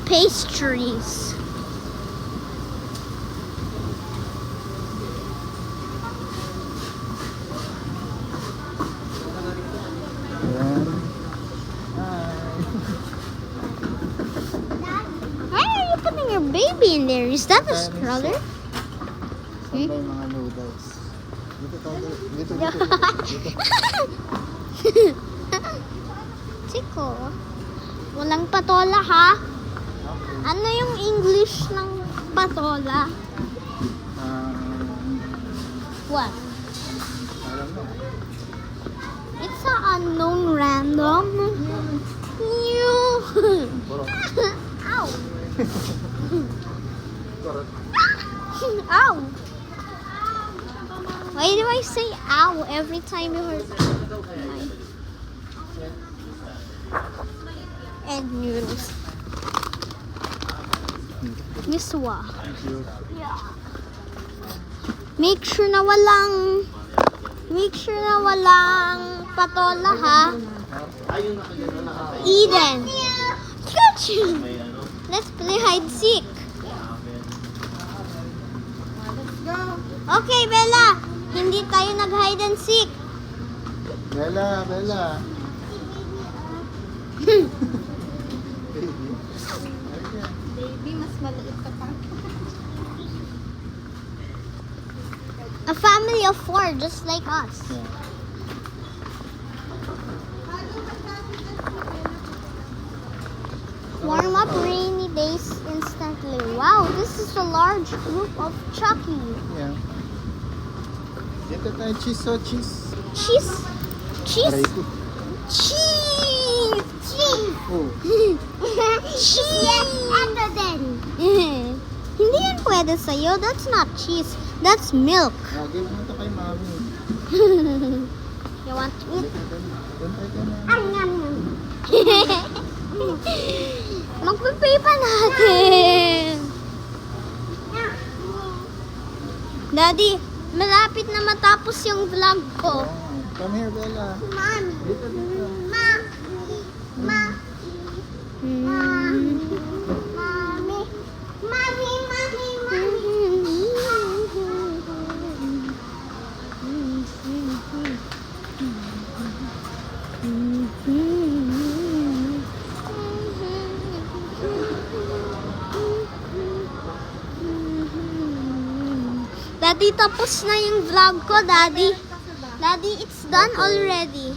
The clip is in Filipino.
pastries. Why are you putting your baby in there? Is that a stroller? Saan ba yung mga noodles? Dito tayo. Dito. Chico, walang patola ha? Ano yung English ng patola? What? I don't know. It's a unknown random. Ow! Ow! Why do I say ow every time you hurt my egg noodles? Miswa. Yeah. Make sure na walang patola ha. Eden. Gotcha. Let's play hide and seek. Okay, Bella. Hindi tayo nag-hide and seek. Bella. Baby, mas maliit ka pa. A family of 4, just like us. Yeah. Warm up rainy days instantly. Wow, this is a large group of Chucky. Yeah. Dito tayo, cheese. Cheese. Aray ko. Cheese. Oh. Cheese. Hindi yan pwede sa'yo. That's not cheese. That's milk. Give mo ito kay mami. You want to eat? Doon tayo na. Magpipay pa natin. Daddy, malapit na matapos yung vlog ko. Come here, Bella. Mami. Dito. Daddy, tapos na yung vlog ko, Daddy. Daddy, it's done already.